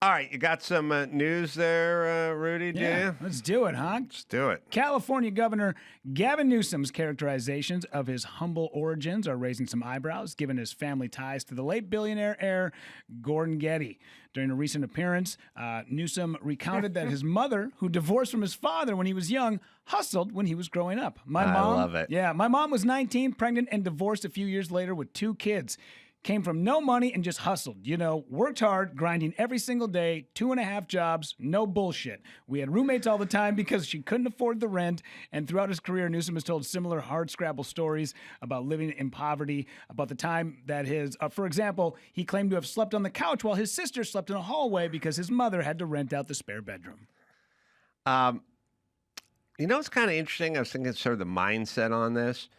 All right, you got some news there, Rudy, do you? Let's do it, huh? Let's do it. California Governor Gavin Newsom's characterizations of his humble origins are raising some eyebrows, given his family ties to the late billionaire heir Gordon Getty. During a recent appearance, Newsom recounted that his mother, who divorced from his father when he was young, hustled when he was growing up. I love it. Yeah, my mom was 19, pregnant, and divorced a few years later with 2 kids. Came from no money and just hustled. You know, worked hard, grinding every single day, 2.5 jobs, no bullshit. We had roommates all the time because she couldn't afford the rent. And throughout his career, Newsom has told similar hardscrabble stories about living in poverty, about the time that for example, he claimed to have slept on the couch while his sister slept in a hallway because his mother had to rent out the spare bedroom. You know, it's kind of interesting. I was thinking sort of the mindset on this.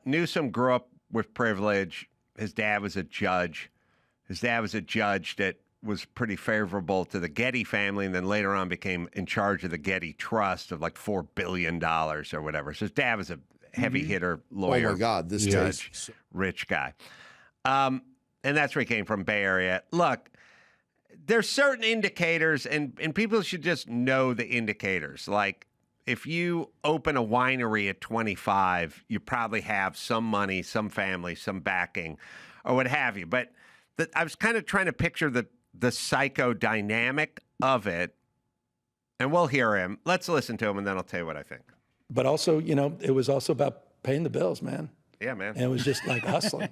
Newsom grew up with privilege. His dad was a judge. His dad was a judge that was pretty favorable to the Getty family, and then later on became in charge of the Getty Trust of like $4 billion or whatever. So his dad was a heavy hitter lawyer. Oh my God, this judge, rich guy. And that's where he came from, Bay Area. Look, there's certain indicators, and people should just know the indicators. Like, if you open a winery at 25, you probably have some money, some family, some backing, or what have you. But I was kind of trying to picture the psychodynamic of it, and we'll hear him. Let's listen to him, and then I'll tell you what I think. But also, you know, it was also about paying the bills, man. Yeah, man. And it was just like hustling.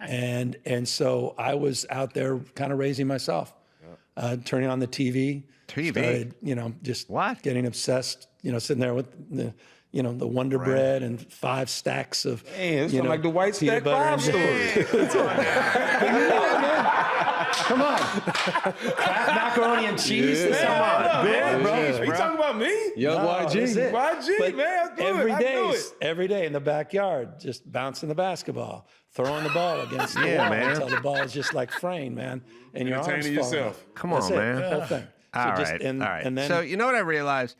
and so I was out there kind of raising myself, turning on the TV. Started, you know, just getting obsessed, you know, sitting there with the, you know, the Wonder Bread and 5 stacks of, it's like the White Stack 5 story. Come on. Kraft macaroni and cheese. Come on, man. Bro. Are you talking about me? Young YG. YG, man. Every day in the backyard, just bouncing the basketball, throwing the ball against the wall until the ball is just like fraying, man. And your arms yourself. Come on, man. The whole thing. All right. And then, so you know what I realized?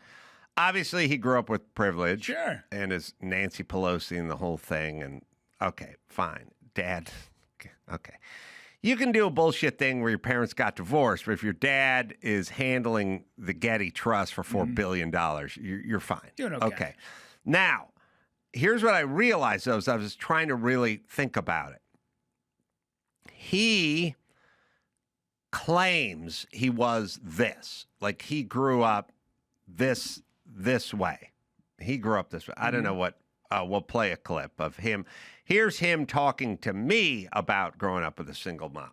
Obviously, he grew up with privilege. Sure. And his Nancy Pelosi and the whole thing. And okay, fine. Dad. Okay. You can do a bullshit thing where your parents got divorced, but if your dad is handling the Getty Trust for $4 billion, you're fine. Doing okay. Now, here's what I realized, though, as I was trying to really think about it. He claims he was this. Like, he grew up this way. He grew up this way. I don't know what. We'll play a clip of him. Here's him talking to me about growing up with a single mom.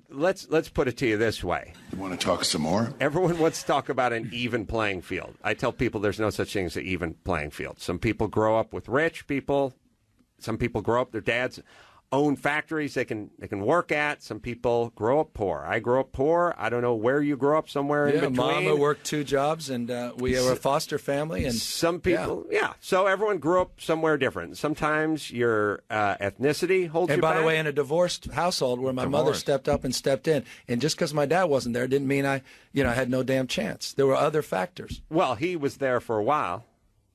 Let's put it to you this way. You want to talk some more? Everyone wants to talk about an even playing field. I tell people there's no such thing as an even playing field. Some people grow up with rich people. Some people grow up, their dads own factories they can work at. Some people grow up poor. I grew up poor. I don't know where you grew up, somewhere in between. Mama worked 2 jobs, and we were a foster family. And some people, So everyone grew up somewhere different. Sometimes your ethnicity holds you back. And by the way, in a divorced household where my mother stepped up and stepped in, and just because my dad wasn't there didn't mean I had no damn chance. There were other factors. Well, he was there for a while.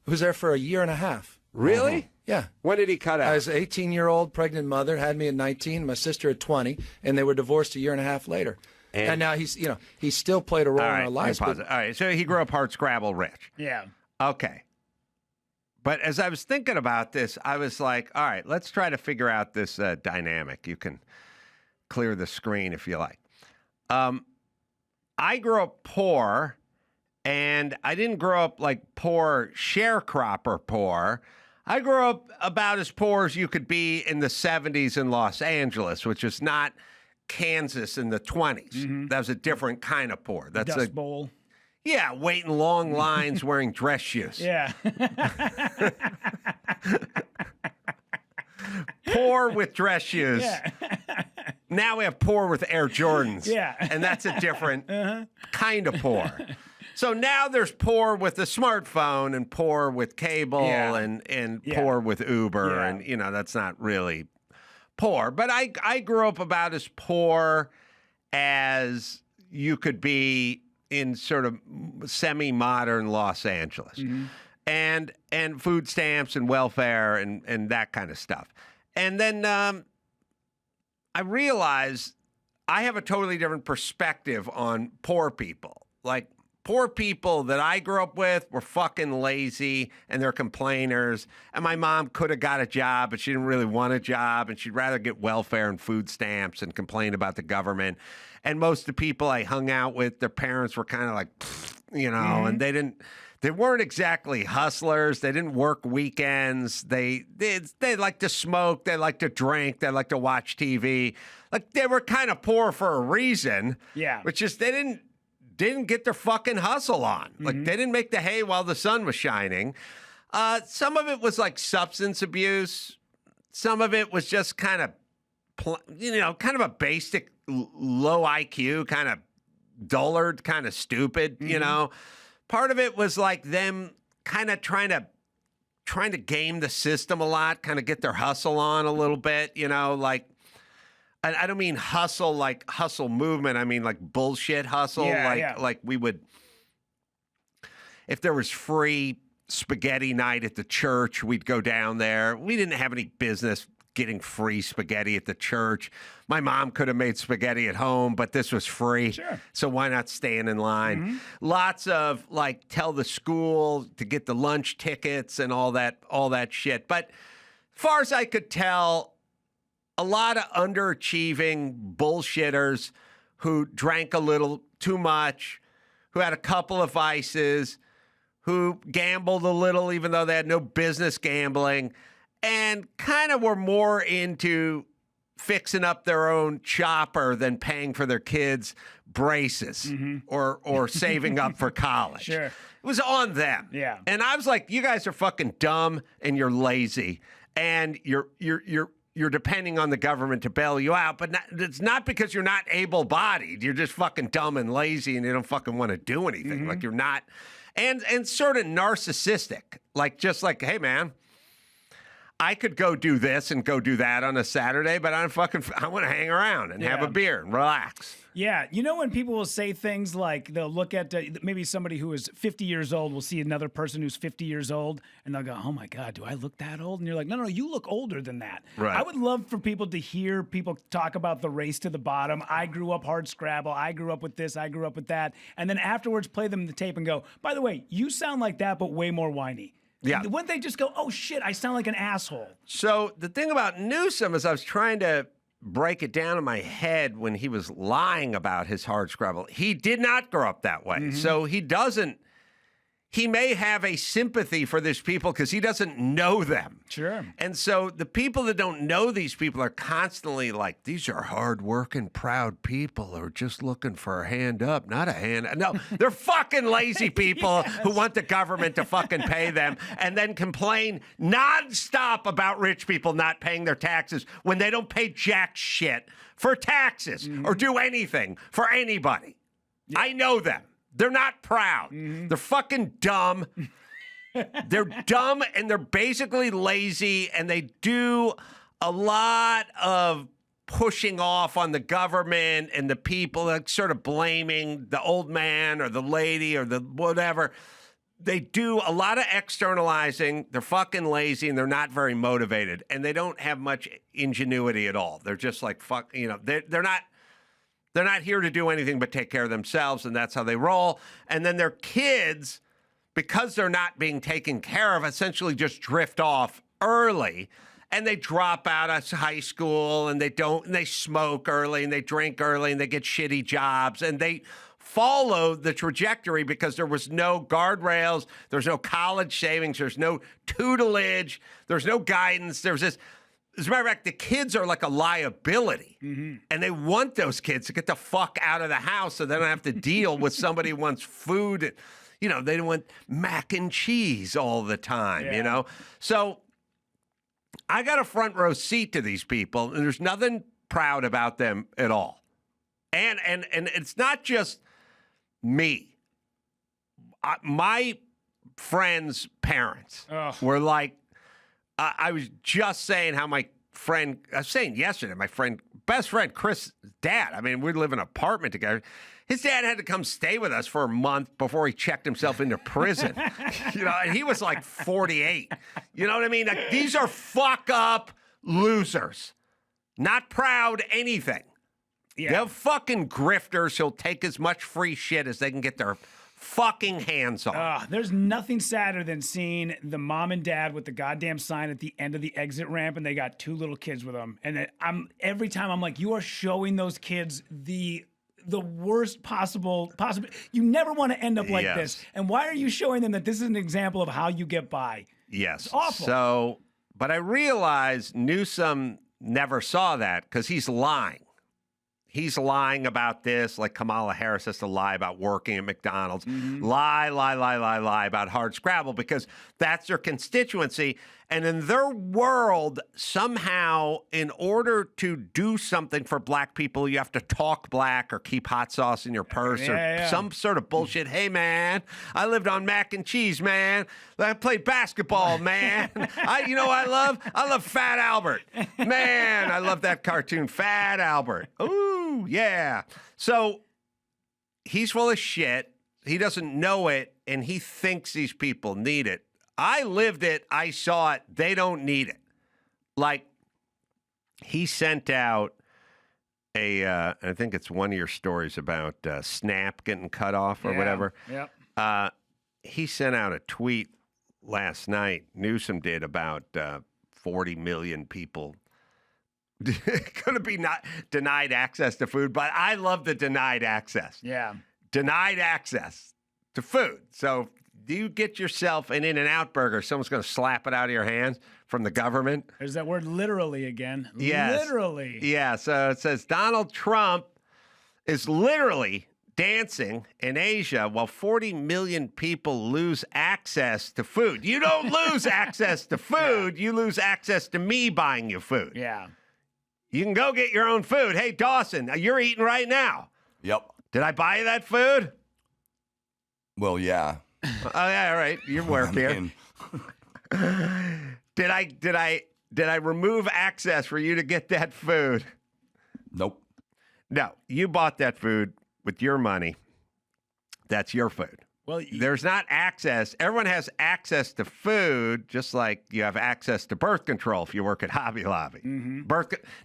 He was there for a year and a half. Really? Yeah. When did he cut out? I was an 18-year-old pregnant mother, had me at 19, my sister at 20, and they were divorced a year and a half later. And now he still played a role in our lives. All right, so he grew up hardscrabble rich. Yeah. Okay. But as I was thinking about this, I was like, all right, let's try to figure out this dynamic. You can clear the screen if you like. I grew up poor, and I didn't grow up like poor sharecropper poor. I grew up about as poor as you could be in the 70s in Los Angeles, which is not Kansas in the 20s. That was a different kind of poor. That's Dust Bowl. Yeah, waiting long lines wearing dress shoes. Yeah. Poor with dress shoes. Yeah. Now we have poor with Air Jordans. Yeah. And that's a different kind of poor. So now there's poor with the smartphone and poor with cable and poor with Uber. And, that's not really poor. But I grew up about as poor as you could be in sort of semi-modern Los Angeles. And food stamps and welfare and that kind of stuff. And then I realized I have a totally different perspective on poor people. Like, poor people that I grew up with were fucking lazy and they're complainers. And my mom could have got a job, but she didn't really want a job. And she'd rather get welfare and food stamps and complain about the government. And most of the people I hung out with, their parents were kind of like, you know, and they weren't exactly hustlers. They didn't work weekends. They like to smoke. They like to drink. They like to watch TV. Like, they were kind of poor for a reason. Yeah. Which is they didn't get their fucking hustle on. Like, they didn't make the hay while the sun was shining. Some of it was like substance abuse. Some of it was just kind of, kind of a basic low IQ, kind of dullard, kind of stupid, you know. Part of it was like them kind of trying to game the system a lot, kind of get their hustle on a little bit, you know, like, I don't mean hustle like hustle movement. I mean like bullshit hustle. Like we would, if there was free spaghetti night at the church, we'd go down there. We didn't have any business getting free spaghetti at the church. My mom could have made spaghetti at home, but this was free. Sure. So why not stand in line? Lots of like tell the school to get the lunch tickets and all that shit. But as far as I could tell, a lot of underachieving bullshitters who drank a little too much, who had a couple of vices, who gambled a little even though they had no business gambling, and kind of were more into fixing up their own chopper than paying for their kids' braces or saving up for college. Sure. It was on them. Yeah. And I was like, you guys are fucking dumb and you're lazy and you're depending on the government to bail you out, but it's not because you're not able-bodied. You're just fucking dumb and lazy and you don't fucking want to do anything. Like, you're not, and sort of narcissistic. Like, just like, hey, man, I could go do this and go do that on a Saturday, but I want to hang around and have a beer and relax. Yeah. You know when people will say things like they'll look at maybe somebody who is 50 years old will see another person who's 50 years old and they'll go, oh my God, do I look that old? And you're like, no, you look older than that. Right. I would love for people to hear people talk about the race to the bottom. I grew up hard scrabble. I grew up with this. I grew up with that. And then afterwards play them the tape and go, by the way, you sound like that, but way more whiny. Yeah. Wouldn't they just go, oh shit, I sound like an asshole? So the thing about Newsom is I was trying to break it down in my head when he was lying about his hard scrabble. He did not grow up that way. So he may have a sympathy for these people because he doesn't know them. Sure. And so the people that don't know these people are constantly like, these are hardworking, proud people who are just looking for a hand up, not a hand. No, they're fucking lazy people who want the government to fucking pay them and then complain nonstop about rich people not paying their taxes when they don't pay jack shit for taxes or do anything for anybody. Yeah. I know them. They're not proud. They're fucking dumb. They're dumb and they're basically lazy and they do a lot of pushing off on the government and the people, like sort of blaming the old man or the lady or the whatever. They do a lot of externalizing. They're fucking lazy and they're not very motivated and they don't have much ingenuity at all. They're just like, they're not here to do anything but take care of themselves, and that's how they roll. And then their kids, because they're not being taken care of, essentially just drift off early, and they drop out of high school, and they smoke early, and they drink early, and they get shitty jobs, and they follow the trajectory because there was no guardrails, there's no college savings, there's no tutelage, there's no guidance, there's this. As a matter of fact, the kids are like a liability, and they want those kids to get the fuck out of the house so they don't have to deal with somebody who wants food. They don't want mac and cheese all the time, So I got a front row seat to these people, and there's nothing proud about them at all. And it's not just me. My friends' parents were like, I was just saying how I was saying yesterday, my best friend, Chris' dad, I mean, we live in an apartment together. His dad had to come stay with us for a month before he checked himself into prison. And he was like 48. You know what I mean? Like, these are fuck up losers. Not proud anything. Yeah. They're fucking grifters who'll take as much free shit as they can get their fucking hands on. There's nothing sadder than seeing the mom and dad with the goddamn sign at the end of the exit ramp, and they got 2 little kids with them. And every time I'm like, you are showing those kids the worst possible. You never want to end up like this. And why are you showing them that this is an example of how you get by? Yes. It's awful. So, but I realize Newsom never saw that because he's lying. He's lying about this, like Kamala Harris has to lie about working at McDonald's. Lie about hardscrabble because that's their constituency. And in their world, somehow, in order to do something for black people, you have to talk black or keep hot sauce in your purse or some sort of bullshit. Hey, man, I lived on mac and cheese, man. I played basketball, man. You know what I love? I love Fat Albert. Man, I love that cartoon, Fat Albert. Ooh, yeah. So he's full of shit. He doesn't know it, and he thinks these people need it. I lived it. I saw it. They don't need it. Like, he sent out I think it's one of your stories about Snap getting cut off or whatever. Yep. He sent out a tweet last night, Newsom did, about 40 million people going to be not denied access to food. But I love the denied access. Yeah. Denied access to food. So you get yourself an In-N-Out burger, someone's going to slap it out of your hands from the government. There's that word literally again. Yes. Literally. Yeah, so it says Donald Trump is literally dancing in Asia while 40 million people lose access to food. You don't lose access to food. You lose access to me buying you food. Yeah. You can go get your own food. Hey, Dawson, you're eating right now. Yep. Did I buy you that food? Well, yeah. Oh, yeah, all right. You work here. Did I remove access for you to get that food? Nope. No, you bought that food with your money. That's your food. Well, there's not access. Everyone has access to food, just like you have access to birth control if you work at Hobby Lobby.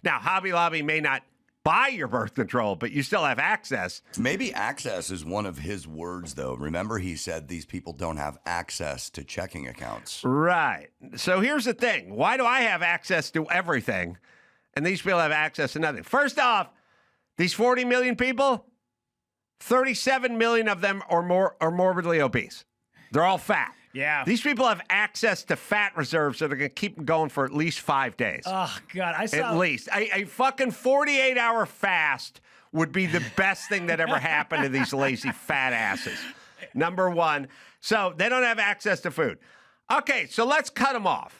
Now, Hobby Lobby may not buy your birth control, but you still have access. Maybe access is one of his words, though. Remember, he said these people don't have access to checking accounts. Right. So here's the thing. Why do I have access to everything, and these people have access to nothing? First off, these 40 million people, 37 million of them are morbidly obese. They're all fat. Yeah. These people have access to fat reserves that are going to keep them going for at least 5 days. Oh, God. I saw. At least. A fucking 48-hour fast would be the best thing that ever happened to these lazy fat asses. Number one. So they don't have access to food. Okay, so let's cut them off.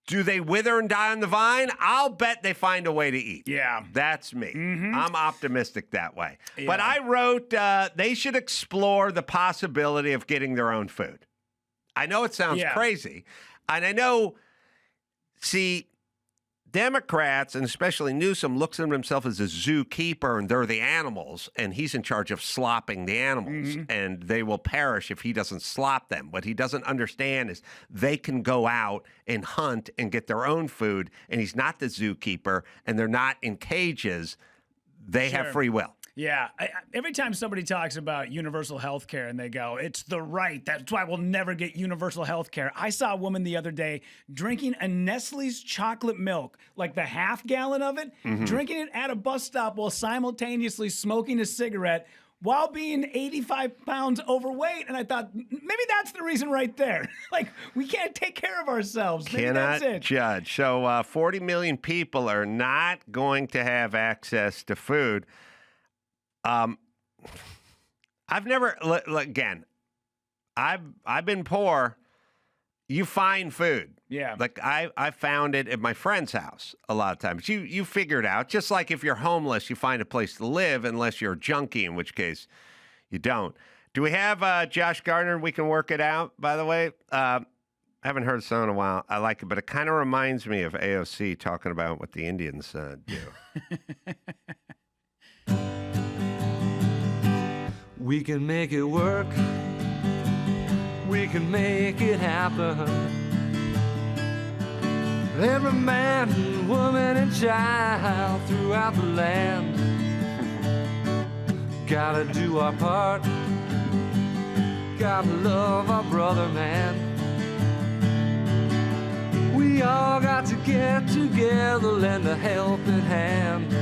Do they wither and die on the vine? I'll bet they find a way to eat. Yeah. That's me. I'm optimistic that way. Yeah. But I wrote they should explore the possibility of getting their own food. I know it sounds crazy. And I know, see, Democrats, and especially Newsom, looks at himself as a zookeeper, and they're the animals, and he's in charge of slopping the animals, and they will perish if he doesn't slop them. What he doesn't understand is they can go out and hunt and get their own food, and he's not the zookeeper, and they're not in cages. They have free will. Yeah. Every time somebody talks about universal health care and they go, it's the right, that's why we'll never get universal health care. I saw a woman the other day drinking a Nestle's chocolate milk, like the half gallon of it, drinking it at a bus stop while simultaneously smoking a cigarette while being 85 pounds overweight. And I thought, maybe that's the reason right there. Like, we can't take care of ourselves. Maybe that's it. Judge. So 40 million people are not going to have access to food. I've never, again, I've been poor. You find food. Yeah. Like I found it at my friend's house a lot of times. You figure it out. Just like if you're homeless, you find a place to live unless you're a junkie, in which case you don't. Do we have Josh Gardner? We can work it out, by the way. I haven't heard the song in a while. I like it, but it kind of reminds me of AOC talking about what the Indians do. We can make it work. We can make it happen. Every man, woman, and child throughout the land. Gotta do our part. Gotta love our brother, man. We all got to get together, lend a helping hand.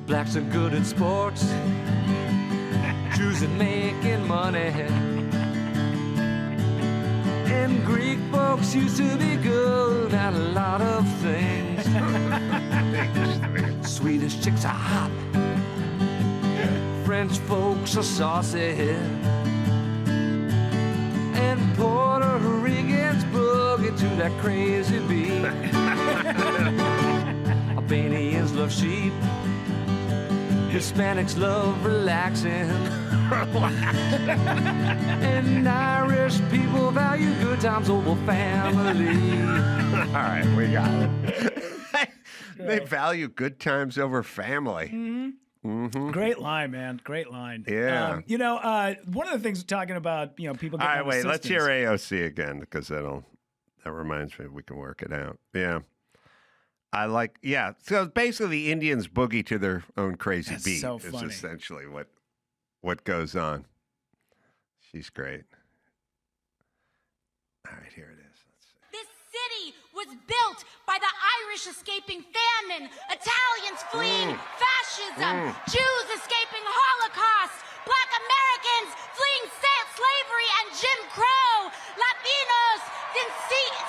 Blacks are good at sports, Jews at making money. And Greek folks used to be good at a lot of things. Swedish chicks are hot, French folks are saucy, and Puerto Ricans boogie to that crazy beat. Albanians love sheep, Hispanics love relaxing, and Irish people value good times over family. All right, we got it. They value good times over family. Mm-hmm. Great line, man. Great line. Yeah. One of the things we're talking about, people getting All right, wait, assistance. let's hear AOC again because that reminds me we can work it out. Yeah. So basically the Indians boogie to their own crazy That's beat so is funny. essentially what goes on. She's great. All right, here it is. This city was built by the Irish escaping famine, Italians fleeing fascism, Jews escaping Holocaust, Black Americans fleeing slavery and Jim Crow, Latinos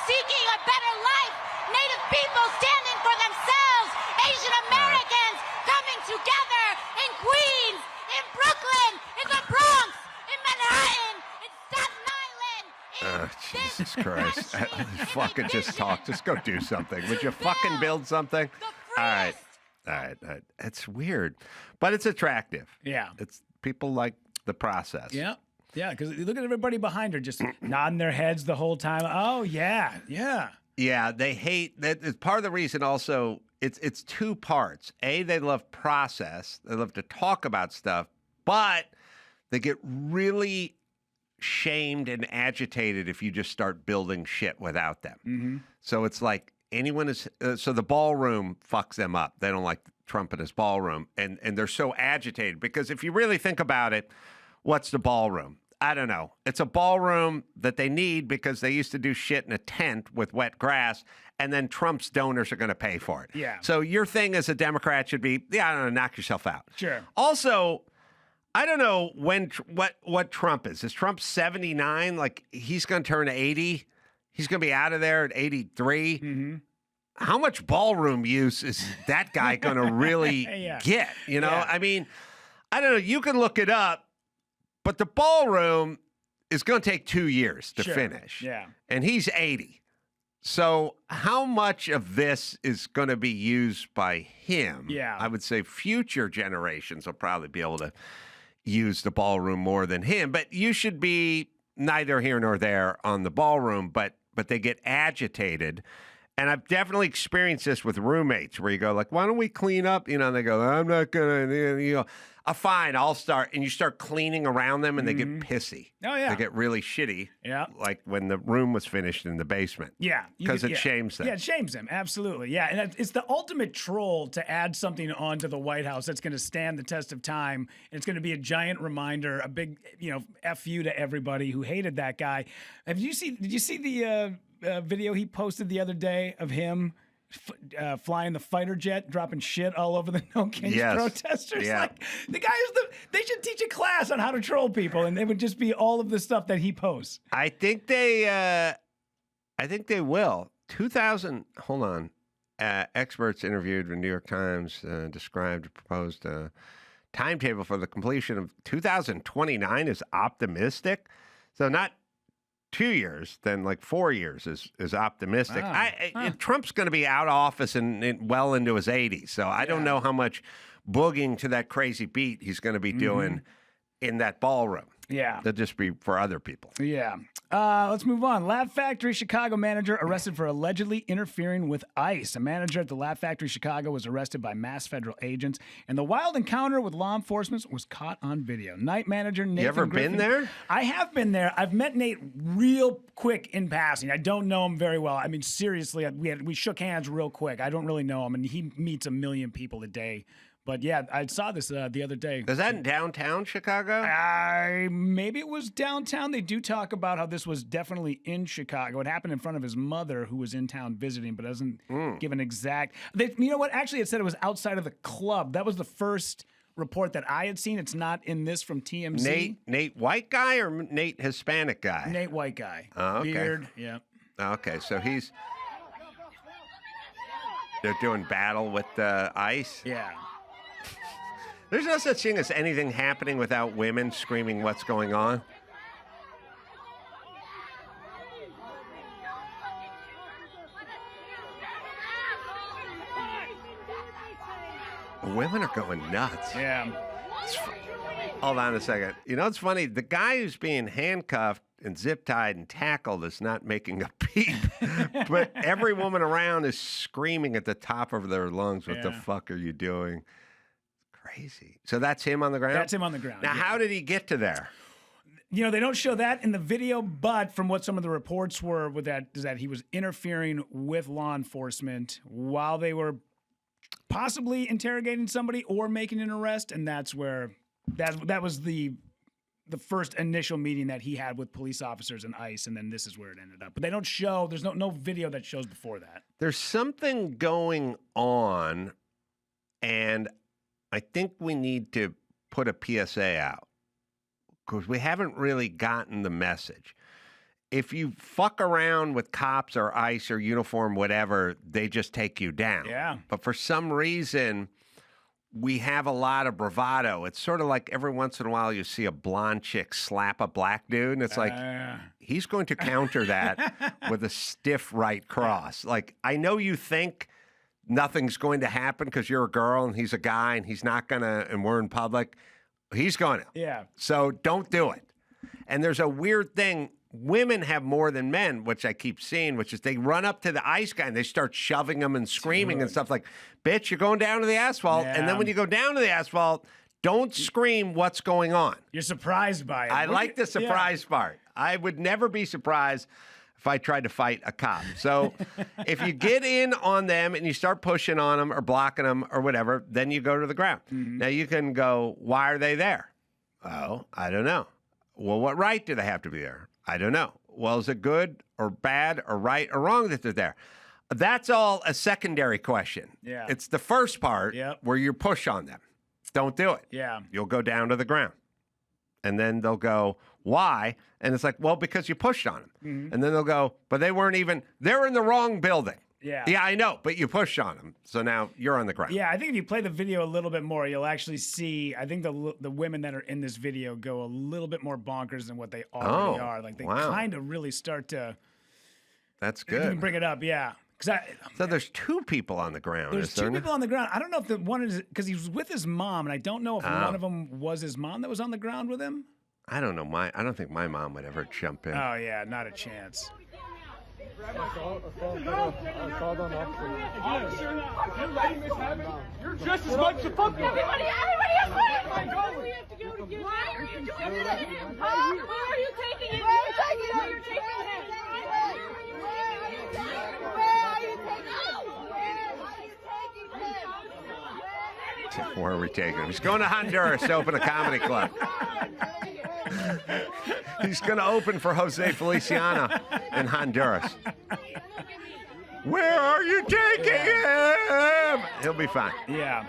seeking a better life, Native people standing for themselves, Asian Americans coming together in Queens, in Brooklyn, in the Bronx, in Manhattan, in Staten Island. Oh, Jesus Christ. Fucking just talk. Just go do something. Would you fucking build something? All right. It's weird, but it's attractive. Yeah. It's people like the process. Yeah. Yeah, because look at everybody behind her just nodding their heads the whole time. Oh, yeah. Yeah. Yeah, they hate that. It's part of the reason also it's two parts. A, they love process. They love to talk about stuff, but they get really shamed and agitated if you just start building shit without them. Mm-hmm. So it's like anyone is so the ballroom fucks them up. They don't like Trump in his ballroom, and they're so agitated because if you really think about it, what's the ballroom? I don't know. It's a ballroom that they need because they used to do shit in a tent with wet grass, and then Trump's donors are going to pay for it. Yeah. So your thing as a Democrat should be, I don't know, knock yourself out. Sure. Also, I don't know what Trump is. Is Trump 79? Like, he's going to turn 80? He's going to be out of there at 83? Mm-hmm. How much ballroom use is that guy going to really get? You know, I mean, I don't know. You can look it up. But the ballroom is going to take 2 years to finish. Yeah. And he's 80. So how much of this is going to be used by him? Yeah. I would say future generations will probably be able to use the ballroom more than him. But you should be neither here nor there on the ballroom, but they get agitated. And I've definitely experienced this with roommates where you go like, why don't we clean up? You know, and they go, I'm not going to, you go, fine, I'll start. And you start cleaning around them and they get pissy. Oh, yeah. They get really shitty. Yeah. Like when the room was finished in the basement. Yeah. Because it shames them. Yeah, it shames them. Absolutely. Yeah. And it's the ultimate troll to add something onto the White House that's going to stand the test of time. And it's going to be a giant reminder, a big, F you to everybody who hated that guy. Did you see the video he posted the other day of him flying the fighter jet, dropping shit all over the No Kings protesters? Yeah. Like, the guy is they should teach a class on how to troll people, and it would just be all of the stuff that he posts. I think they will. 2000, hold on. Experts interviewed in the New York Times described a proposed timetable for the completion of 2029 is optimistic. So not 2 years, then like 4 years is optimistic. Trump's going to be out of office and well into his 80s, so I don't know how much booging to that crazy beat he's going to be doing in that ballroom. Yeah. They'll just be for other people. Yeah. Let's move on. Laugh Factory Chicago manager arrested for allegedly interfering with ICE. A manager at the Laugh Factory Chicago was arrested by mass federal agents, and the wild encounter with law enforcement was caught on video. Night manager Nathan You ever Griffin, been there? I have been there. I've met Nate real quick in passing. I don't know him very well. I mean, seriously, we shook hands real quick. I don't really know him, and he meets a million people a day. But yeah, I saw this the other day. Is that in downtown Chicago? Maybe it was downtown. They do talk about how this was definitely in Chicago. It happened in front of his mother, who was in town visiting, but doesn't give an exact. You know what? Actually, it said it was outside of the club. That was the first report that I had seen. It's not in this from TMZ. Nate white guy or Nate Hispanic guy? Nate white guy. Oh, okay. Beard. Yeah. Okay, so they're doing battle with ICE. Yeah. There's no such thing as anything happening without women screaming what's going on. Women are going nuts. Yeah. Hold on a second. You know, it's funny. The guy who's being handcuffed and zip-tied and tackled is not making a peep. But every woman around is screaming at the top of their lungs, what the fuck are you doing? Crazy. So that's him on the ground? That's him on the ground. Now, yeah. how did he get to there? You know, they don't show that in the video, but from what some of the reports were with that is that he was interfering with law enforcement while they were possibly interrogating somebody or making an arrest, and that's where that was the first initial meeting that he had with police officers and ICE, and then this is where it ended up. But they don't show. There's no video that shows before that. There's something going on, and I think we need to put a PSA out because we haven't really gotten the message. If you fuck around with cops or ICE or uniform, whatever, they just take you down. Yeah. But for some reason, we have a lot of bravado. It's sort of like every once in a while you see a blonde chick slap a black dude, and it's like, he's going to counter that with a stiff right cross. Like, I know you think nothing's going to happen because you're a girl and he's a guy and he's not going to, and we're in public. He's going to. Yeah. So don't do it. And there's a weird thing. Women have more than men, which I keep seeing, which is they run up to the ICE guy and they start shoving him and screaming and stuff like, bitch, you're going down to the asphalt. Yeah. And then when you go down to the asphalt, don't scream what's going on. You're surprised by it. I like the surprise part. I would never be surprised if I tried to fight a cop. So if you get in on them and you start pushing on them or blocking them or whatever, then you go to the ground. Mm-hmm. Now you can go, why are they there? Oh, I don't know. Well, what right do they have to be there? I don't know. Well, is it good or bad or right or wrong that they're there? That's all a secondary question. Yeah. It's the first part where you push on them. Don't do it. Yeah. You'll go down to the ground. And then they'll go, why? And it's like, well, because you pushed on them. Mm-hmm. And then they'll go, but they weren't even, they're in the wrong building. Yeah. Yeah, I know, but you pushed on them. So now you're on the ground. Yeah, I think if you play the video a little bit more, you'll actually see, I think the women that are in this video go a little bit more bonkers than what they already are. Like, they kind of really start to. That's good. You can bring it up, yeah. So there's two people on the ground. There's two people on the ground. I don't know if the one is, because he was with his mom, and I don't know if one of them was his mom that was on the ground with him. I don't know. I don't think my mom would ever jump in. Oh, yeah, not a chance. You're just as much a fuck. Everybody has money. Where we have to go to get. Why are you doing this? Huh? Where are you taking it? Where are you taking it? You're taking it. Where are we taking him? He's going to Honduras to open a comedy club. He's going to open for Jose Feliciano in Honduras. Where are you taking him? He'll be fine. Yeah.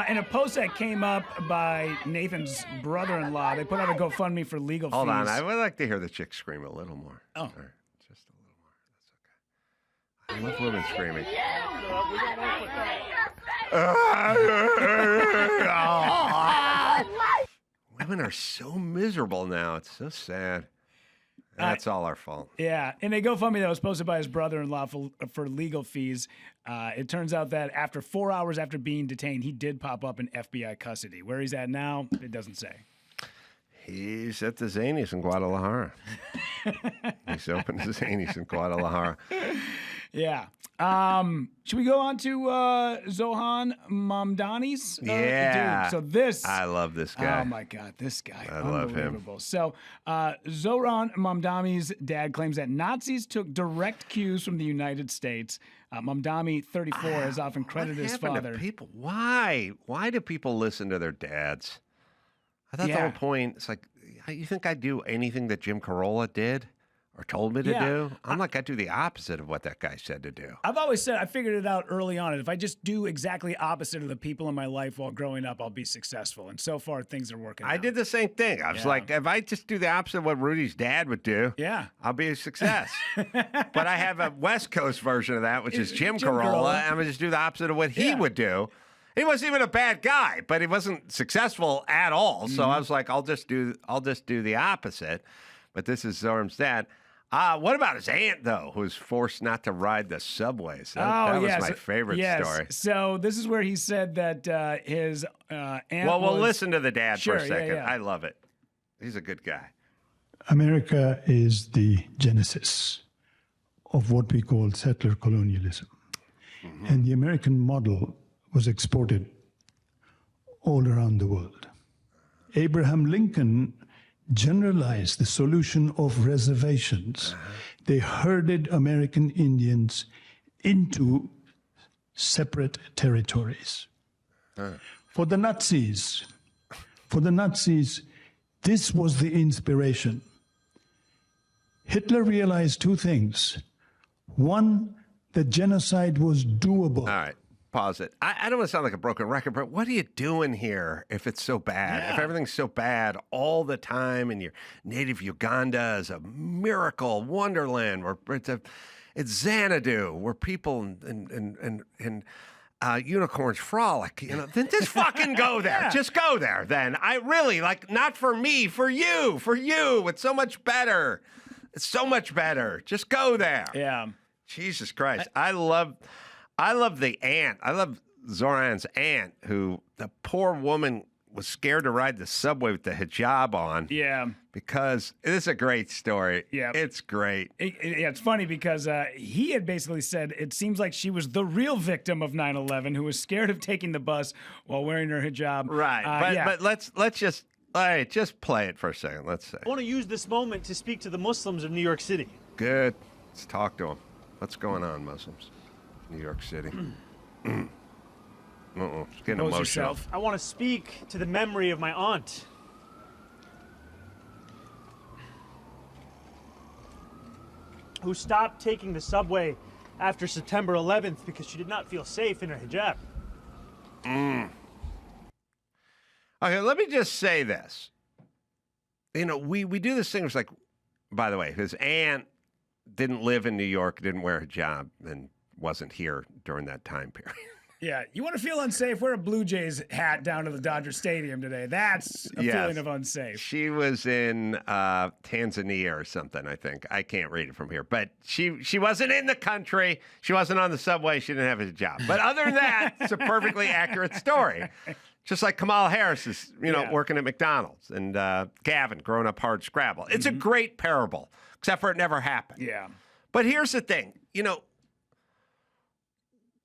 In a post that came up by Nathan's brother-in-law, they put out a GoFundMe for legal fees. Hold on. I would like to hear the chick scream a little more. Oh. Or just a little more. That's okay. I love women screaming. Women are so miserable now. It's so sad. That's all our fault. Yeah, and a GoFundMe that was posted by his brother-in-law for legal fees. It turns out that after 4 hours after being detained, he did pop up in FBI custody. Where he's at now, it doesn't say. He's at the Zanies in Guadalajara. He's open to Zanies in Guadalajara. Yeah. Should we go on to Zohran Mamdani's? Yeah. Dude, so this. I love this guy. Oh, my God. This guy. I love him. Unbelievable. So Zohran Mamdani's dad claims that Nazis took direct cues from the United States. Mamdani, 34, is often credited his father. People? Why? Why do people listen to their dads? I thought the whole point, it's like, you think I'd do anything that Jim Carolla did or told me to do? I'm like, I'd do the opposite of what that guy said to do. I've always said, I figured it out early on. If I just do exactly opposite of the people in my life while growing up, I'll be successful. And so far, things are working out. I did the same thing. I was like, if I just do the opposite of what Rudy's dad would do, I'll be a success. But I have a West Coast version of that, which is Jim Carolla. I'm going to just do the opposite of what he would do. He wasn't even a bad guy, but he wasn't successful at all. So I was like, I'll just do the opposite. But this is Zoran's dad. What about his aunt, though, who was forced not to ride the subways? That was my favorite story. So this is where he said that his aunt we'll listen to the dad for a second. Yeah. I love it. He's a good guy. America is the genesis of what we call settler colonialism. And the American model was exported all around the world. Abraham Lincoln generalized the solution of reservations. They herded American Indians into separate territories. For the Nazis, this was the inspiration. Hitler realized two things. One, that genocide was doable. All right. Pause it. I don't want to sound like a broken record, but what are you doing here if it's so bad? If everything's so bad all the time and your native Uganda is a miracle wonderland where it's Xanadu where people and unicorns frolic, then just fucking go there. Just go there then. I really, not for me, for you. It's so much better. It's so much better. Just go there. Yeah. Jesus Christ. I love the aunt. I love Zoran's aunt, who the poor woman was scared to ride the subway with the hijab on. Yeah. Because it is a great story. Yeah. It's great. It's funny because he had basically said it seems like she was the real victim of 9/11 who was scared of taking the bus while wearing her hijab. Right. But let's just, all right, just play it for a second. Let's say. I want to use this moment to speak to the Muslims of New York City. Good. Let's talk to them. What's going on, Muslims? New York City. It's getting emotional. I want to speak to the memory of my aunt. Who stopped taking the subway after September 11th because she did not feel safe in her hijab. Okay, let me just say this. We do this thing. It's like, by the way, his aunt didn't live in New York, didn't wear a hijab, and wasn't here during that time period. Yeah, you want to feel unsafe? Wear a Blue Jays hat down to the Dodger Stadium today. That's a feeling of unsafe. She was in Tanzania or something, I think. I can't read it from here. But she wasn't in the country. She wasn't on the subway. She didn't have a job. But other than that, it's a perfectly accurate story. Just like Kamala Harris is, working at McDonald's, and Gavin growing up hard scrabble. It's a great parable, except for it never happened. Yeah. But here's the thing.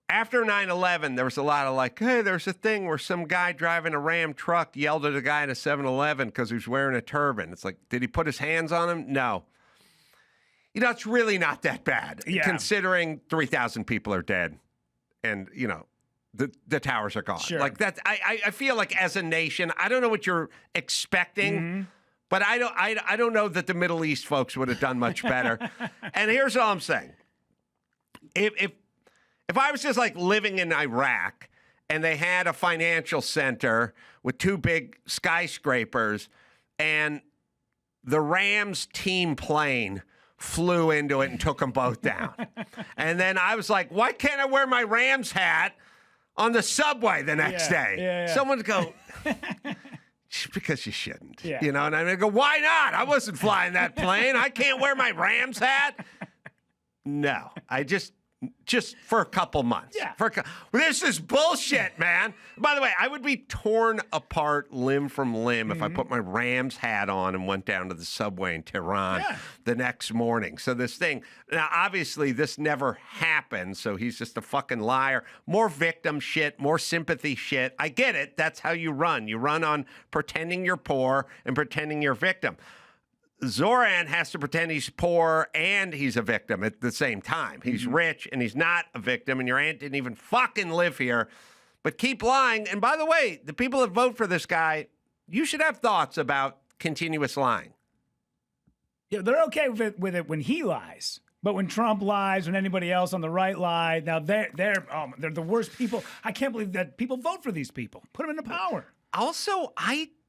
After 9/11, there was a lot of hey, there's a thing where some guy driving a Ram truck yelled at a guy at a 7-Eleven because he was wearing a turban. It's like, did he put his hands on him? No. It's really not that bad, considering 3,000 people are dead and, the towers are gone. Sure. I feel like as a nation, I don't know what you're expecting, but I don't know that the Middle East folks would have done much better. And here's all I'm saying. If I was just living in Iraq and they had a financial center with 2 big skyscrapers and the Rams team plane flew into it and took them both down. And then I was like, why can't I wear my Rams hat on the subway the next day? Yeah. Someone would go, because you shouldn't. And I go, why not? I wasn't flying that plane. I can't wear my Rams hat. No, I just just for a couple months. Yeah. This is bullshit, man. By the way, I would be torn apart limb from limb if I put my Rams hat on and went down to the subway in Tehran the next morning. So this thing, now obviously this never happened, so he's just a fucking liar. More victim shit, more sympathy shit. I get it. That's how you run. You run on pretending you're poor and pretending you're a victim. Zohran has to pretend he's poor and he's a victim at the same time. He's rich and he's not a victim, and your aunt didn't even fucking live here. But keep lying. And by the way, the people that vote for this guy, you should have thoughts about continuous lying. Yeah, they're okay with it when he lies. But when Trump lies, when anybody else on the right lies, now they're the worst people. I can't believe that people vote for these people. Put them into power. Also,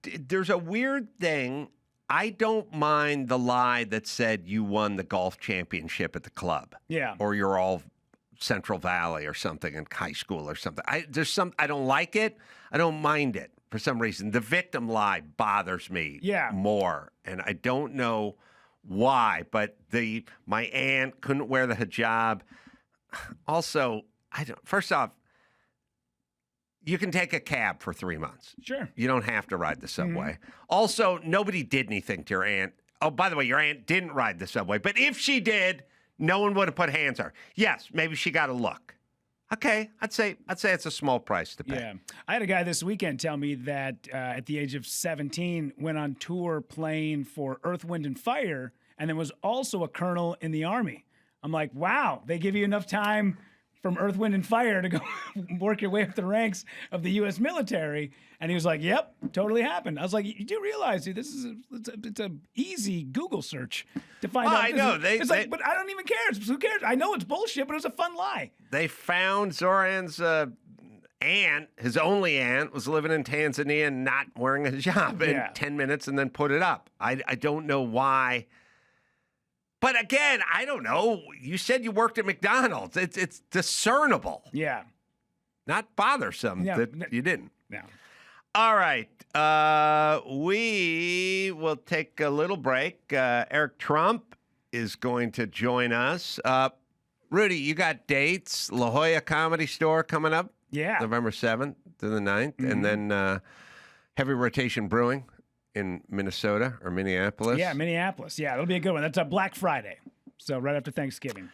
there's a weird thing. I don't mind the lie that said you won the golf championship at the club. Yeah. Or you're all Central Valley or something in high school or something. I don't like it. I don't mind it for some reason. The victim lie bothers me more. And I don't know why, but my aunt couldn't wear the hijab. Also, first off, you can take a cab for 3 months. Sure. You don't have to ride the subway. Also, nobody did anything to your aunt. Oh, by the way, your aunt didn't ride the subway. But if she did, no one would have put hands on her. Yes, maybe she got a look. Okay, I'd say it's a small price to pay. Yeah. I had a guy this weekend tell me that at the age of 17 went on tour playing for Earth, Wind, and Fire, and then was also a colonel in the Army. I'm like, wow, they give you enough time from Earth, Wind, and Fire to go work your way up the ranks of the U.S. military. And he was like, yep, totally happened. I was like, you do realize, dude, this is it's a easy Google search to find out. I know. But I don't even care. Who cares? I know it's bullshit, but it was a fun lie. They found Zohran's aunt, his only aunt, was living in Tanzania and not wearing a hijab in 10 minutes and then put it up. I don't know why. But again, I don't know. You said you worked at McDonald's. It's discernible. Yeah. Not bothersome that you didn't. No. All right. We will take a little break. Eric Trump is going to join us. Rudy, you got dates. La Jolla Comedy Store coming up. Yeah. November 7th to the 9th. And then Heavy Rotation Brewing in Minnesota or Minneapolis. Yeah, Minneapolis. Yeah, it'll be a good one. That's a Black Friday. So right after Thanksgiving.